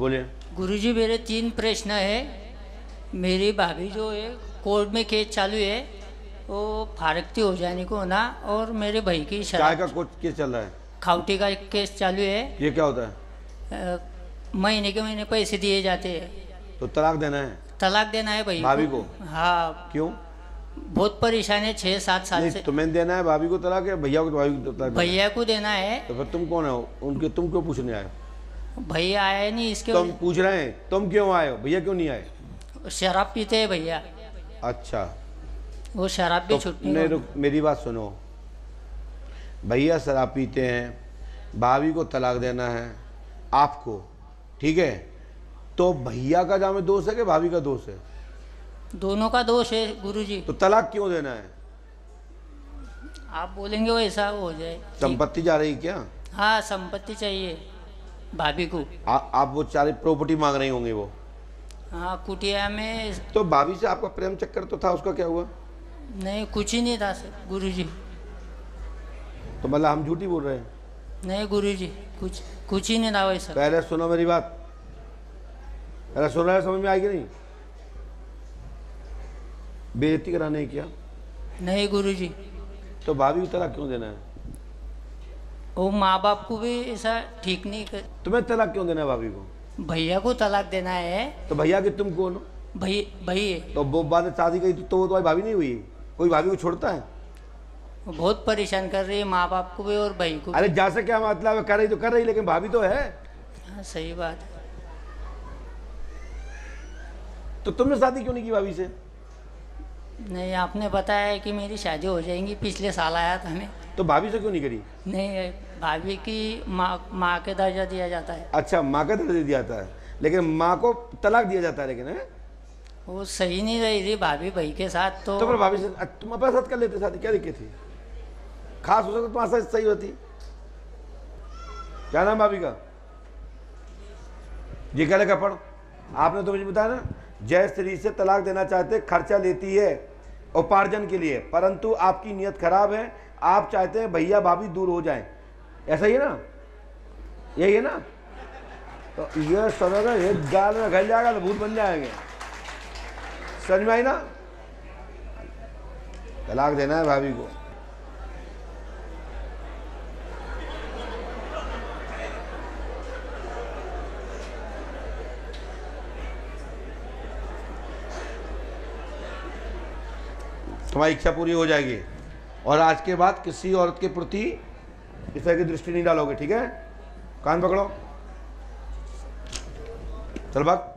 बोलिए। गुरुजी मेरे 3 प्रश्न है। मेरी भाभी जो है कोर्ट में केस चालू है, वो फारकती हो जाने को ना, और मेरे भाई की काय का कुछ केस चल रहा है? खाउटी का केस चालू है। ये क्या होता है? महीने के महीने पैसे दिए जाते हैं। तो तलाक देना है? तलाक देना है भाभी को? हाँ। क्यों? बहुत परेशान है 6-7 साल से। तुम्हें देना है भाभी को तलाक या भैया को? भाभी को तलाक? भैया को देना है। तो फिर तुम कौन हो उनके? तुम क्यों पूछने आए? भैया आए नहीं इसके। तुम पूछ रहे हैं, तुम क्यों आए हो? भैया क्यों नहीं आए? शराब पीते हैं भैया। अच्छा, वो शराब भी छुट्टी। रुक, मेरी बात सुनो। भैया शराब पीते हैं, भाभी को तलाक देना है आपको, ठीक है? तो भैया का जामे दोष है कि भाभी का दोष है? दोनों का दोष है गुरुजी। तो तलाक क्यों देना है? आप बोलेंगे वो ऐसा हो जाए। संपत्ति जा रही क्या? हाँ, संपत्ति चाहिए भाभी को। आप वो सारी प्रॉपर्टी मांग रही होंगी वो? हाँ, कुटिया में। तो भाभी से आपका प्रेम चक्कर तो था, उसका क्या हुआ? नहीं, कुछ ही नहीं था गुरुजी। तो मतलब हम झूठी बोल रहे हैं? नहीं गुरुजी, कुछ ही नहीं था वैसा। पहले सुनो मेरी बात, पहले सुन रहे, समझ में आएगी नहीं? बेइज्जती कराने क्या? नहीं गुरुजी। तो भाभी को तलाक क्यों देना है? वो माँ बाप को भी ऐसा ठीक नहीं कर। तुम्हें तलाक क्यों देना है भाभी को? भैया को तलाक देना है। तो भैया की तुम कौन हो? भाई तो वो बाद में शादी करी तो वो तुम्हारी भाभी नहीं हुई? कोई भाभी को छोड़ता है? वो बहुत परेशान कर रही है माँ बाप को भी और भाई को भी। अरे जा से क्या मतलब है? कर रही तो कर रही, लेकिन भाभी तो है। हाँ, सही बात है। तो तुमने शादी क्यों नहीं की भाभी से? नहीं, आपने बताया कि मेरी शादी हो जाएगी, पिछले साल आया था मैं। तो भाभी से क्यों नहीं करी? नहीं, भाभी की माँ के दर्जा दिया जाता है। अच्छा, माँ का दर्जा दिया जाता है, लेकिन माँ को तलाक दिया जाता है, लेकिन है वो सही नहीं रही थी भाभी भाई के साथ। तो फिर भाभी से तुम अपने साथ कर लेते शादी, क्या दिक्कत थी? खास हो सकता तुम्हारे साथ सही होती। क्या नाम भाभी का? जी क्या लिखा पढ़ो। आपने तो मुझे बताया ना, जय स्त्री से तलाक देना चाहते, खर्चा लेती है उपार्जन के लिए, परंतु आपकी नीयत खराब है। आप चाहते हैं भैया भाभी दूर हो जाएं, ऐसा ही है ना? यही है ना? तो ये समझ एक गाल में घल जाएगा तो भूत बन जाएंगे। समझ में आई ना? तलाक देना है भाभी को। तुम्हारी इच्छा पूरी हो जाएगी, और आज के बाद किसी औरत के प्रति इस तरह की दृष्टि नहीं डालोगे, ठीक है? कान पकड़ो, चल भाग।